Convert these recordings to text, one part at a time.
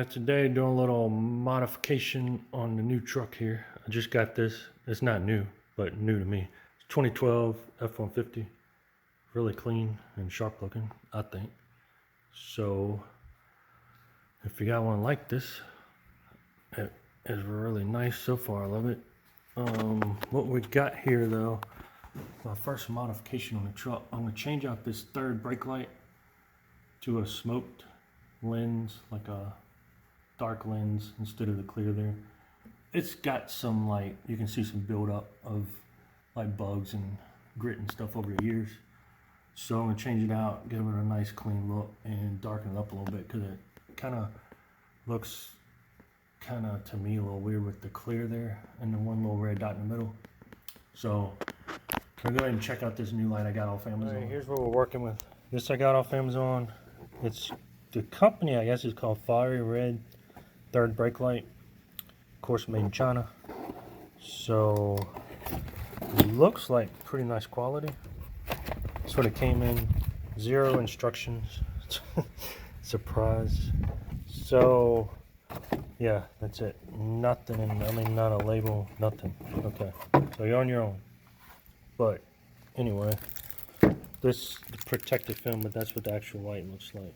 guys, today doing a little modification on the new truck here. I just got this. It's not new, but new to me. It's 2012 F150. Really clean and sharp looking, I think. So if you got one like this, it is really nice so far. I love it. What we got here though, my first modification on the truck, I'm gonna change out this third brake light to a smoked lens, like a dark lens instead of the clear there. It's got some, like, you can see some buildup of like bugs and grit and stuff over the years. So I'm gonna change it out, give it a nice clean look, and darken it up a little bit, because it kind of looks to me a little weird with the clear there and the one little red dot in the middle. So can we go ahead and check out this new light I got off Amazon. All right, here's what we're working with. This I got off Amazon. It's the company, I guess, is called Fiery Red third brake light. Of course, made in China. So it looks like pretty nice quality. Sort of came in, 0 instructions. Surprise. So yeah, that's it. Nothing in, I mean, not a label, nothing. Okay, so you're on your own. But anyway, this protective film, but that's what the actual light looks like.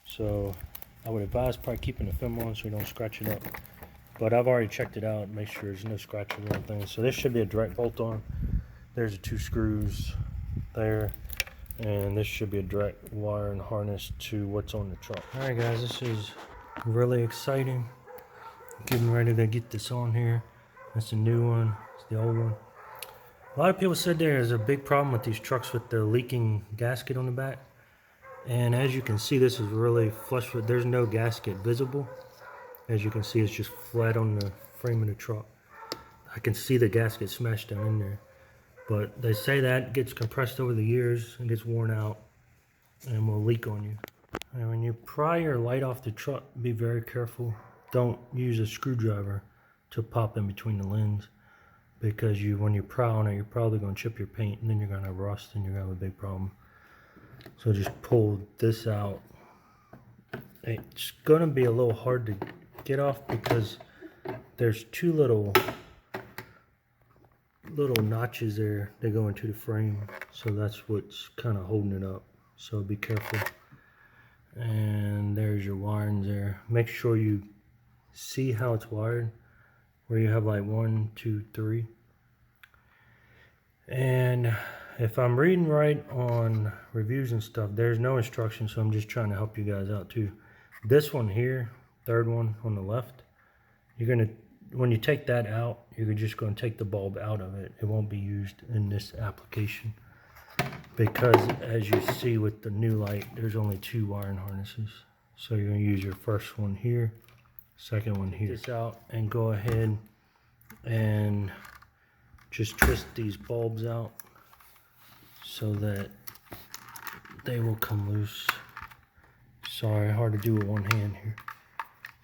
So I would advise probably keeping the film on so you don't scratch it up. But I've already checked it out, make sure there's no scratches or anything. So this should be a direct bolt on. There's the 2 screws there, and this should be a direct wire and harness to what's on the truck. Alright guys, this is really exciting. Getting ready to get this on here. That's the new one, it's the old one. A lot of people said there's a big problem with these trucks with the leaking gasket on the back. And as you can see, this is really flush with, there's no gasket visible. As you can see, it's just flat on the frame of the truck. I can see the gasket smashed down in there. But they say that gets compressed over the years and gets worn out and will leak on you. And when you pry your light off the truck, be very careful. Don't use a screwdriver to pop in between the lens, because when you pry on it, you're probably going to chip your paint, and then you're going to rust and you're going to have a big problem. So just pull this out. It's going to be a little hard to get off because there's 2 little notches there that go into the frame, so that's what's kind of holding it up. So be careful. And there's your wirings there. Make sure you see how it's wired, where you have like 1, 2, 3. And if I'm reading right on reviews and stuff, there's no instructions, so I'm just trying to help you guys out too. This one here, third one on the left, you're gonna, when you take that out, you're just going to take the bulb out of it. It won't be used in this application, because as you see with the new light, there's only 2 wiring harnesses. So you're going to use your first one here, second one here. Take this out and go ahead and just twist these bulbs out so that they will come loose. Sorry, hard to do with one hand here.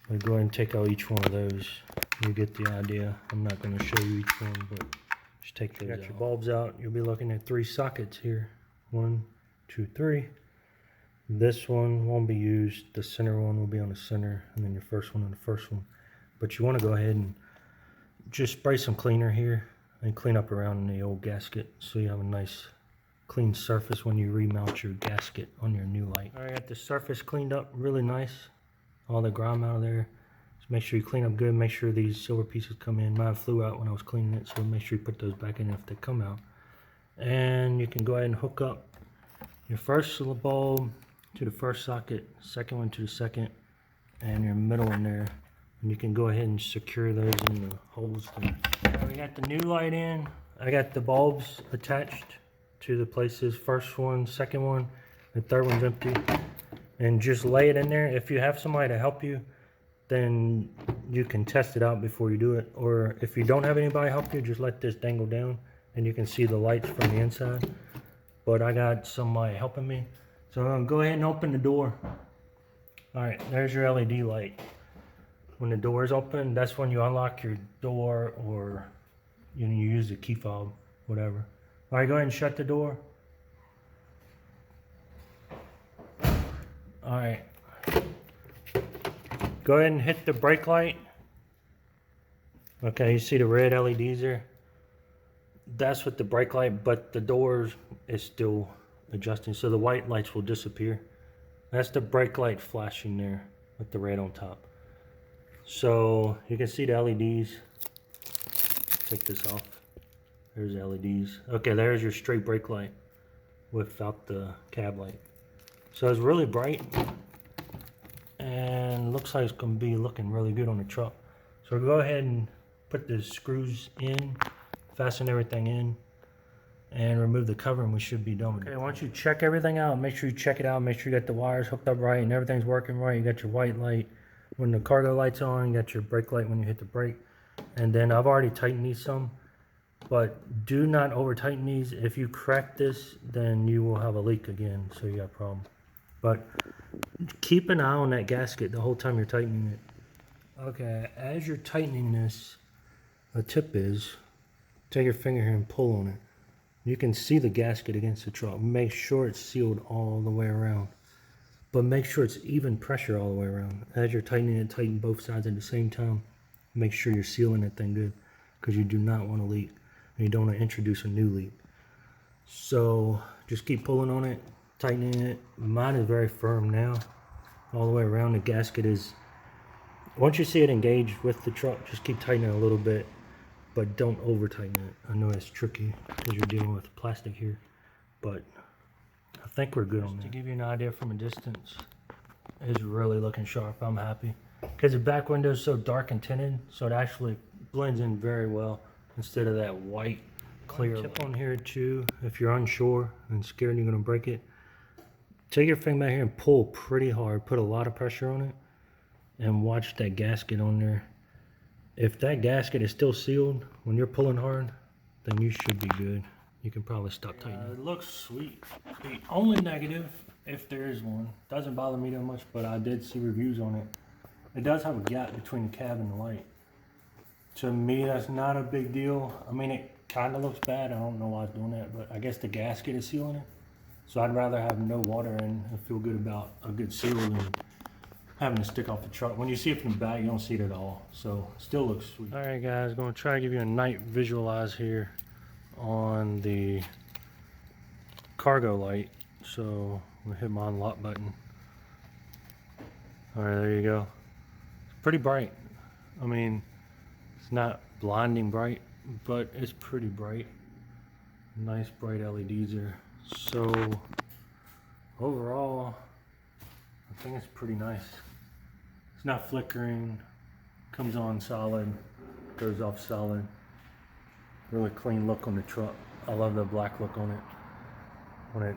But go ahead and take out each one of those. You get the idea. I'm not going to show you each one, but just take those out. Got your bulbs out. You'll be looking at 3 sockets here. 1, 2, 3. This one won't be used. The center one will be on the center, and then your first one on the first one. But you want to go ahead and just spray some cleaner here and clean up around the old gasket so you have a nice clean surface when you remount your gasket on your new light. Alright, got the surface cleaned up really nice. All the grime out of there. Just make sure you clean up good. Make sure these silver pieces come in. Mine flew out when I was cleaning it, so make sure you put those back in if they come out. And you can go ahead and hook up your first bulb to the first socket, second one to the second, and your middle one there. And you can go ahead and secure those in the holes there. Now we got the new light in. I got the bulbs attached to the places. First one, second one, the third one's empty. And just lay it in there. If you have somebody to help you, then you can test it out before you do it. Or if you don't have anybody help you, just let this dangle down and you can see the lights from the inside. But I got somebody helping me, so I'm gonna go ahead and open the door. All right, there's your LED light. When the door is open, that's when you unlock your door, or you use the key fob, whatever. All right, go ahead and shut the door. All right. Go ahead and hit the brake light. Okay, you see the red LEDs there? That's with the brake light, but the doors is still adjusting, so the white lights will disappear. That's the brake light flashing there with the red on top. So you can see the LEDs. Take this off. There's the LEDs. Okay, there's your straight brake light without the cab light. So it's really bright and looks like it's going to be looking really good on the truck. So go ahead and put the screws in, fasten everything in, and remove the cover, and we should be done with it. Okay, once you check everything out, make sure you check it out, make sure you got the wires hooked up right and everything's working right. You got your white light when the cargo light's on, you got your brake light when you hit the brake. And then I've already tightened these some, but do not over tighten these. If you crack this, then you will have a leak again, so you got a problem. But keep an eye on that gasket the whole time you're tightening it. Okay, as you're tightening this, a tip is, take your finger here and pull on it. You can see the gasket against the truck. Make sure it's sealed all the way around. But make sure it's even pressure all the way around. As you're tightening it, tighten both sides at the same time. Make sure you're sealing that thing good, because you do not want to leak. And you don't want to introduce a new leak. So just keep pulling on it, tightening it. Mine is very firm now. All the way around, the gasket is, once you see it engaged with the truck, just keep tightening it a little bit. But don't over tighten it. I know it's tricky because you're dealing with plastic here, but I think we're good on that. To give you an idea from a distance, it's really looking sharp. I'm happy because the back window is so dark and tinted, so it actually blends in very well instead of that white clear. Tip on here too, if you're unsure and scared you're gonna break it, take your finger back here and pull pretty hard. Put a lot of pressure on it, and watch that gasket on there. If that gasket is still sealed when you're pulling hard, then you should be good. You can probably stop tightening. It looks sweet. The only negative, if there is one, doesn't bother me that much, but I did see reviews on it. It does have a gap between the cab and the light. To me, that's not a big deal. I mean, it kind of looks bad. I don't know why it's doing that, but I guess the gasket is sealing it. So I'd rather have no water in and feel good about a good seal than having to stick off the truck. When you see it from the back, you don't see it at all. So still looks sweet. All right, guys, going to try to give you a night visualize here on the cargo light. So I'm going to hit my unlock button. All right, there you go. It's pretty bright. I mean, it's not blinding bright, but it's pretty bright. Nice bright LEDs there. So overall, I think it's pretty nice. It's not flickering, comes on solid, goes off solid. Really clean look on the truck. I love the black look on it. When it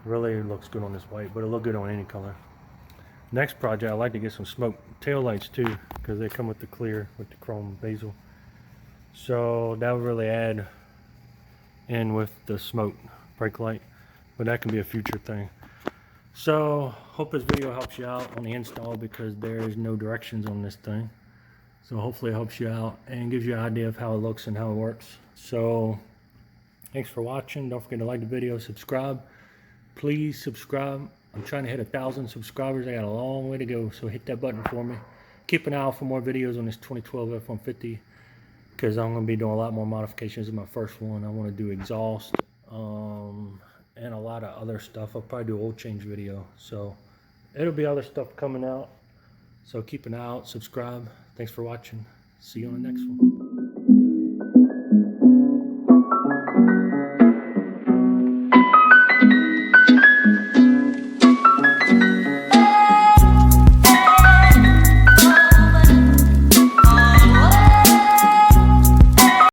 really looks good on this white, but it'll look good on any color. Next project, I like to get some smoke tail lights too, because they come with the clear, with the chrome bezel. So that would really add in with the smoke brake light, but that can be a future thing. So hope this video helps you out on the install, because there is no directions on this thing. So hopefully it helps you out and gives you an idea of how it looks and how it works. So thanks for watching. Don't forget to like the video, subscribe. Please subscribe. I'm trying to hit 1,000 subscribers. I got a long way to go, so hit that button for me. Keep an eye out for more videos on this 2012 F-150, because I'm going to be doing a lot more modifications in my first one. I want to do exhaust and a lot of other stuff. I'll probably do oil change video. So it'll be other stuff coming out. So keep an eye out, subscribe. Thanks for watching. See you on the next one.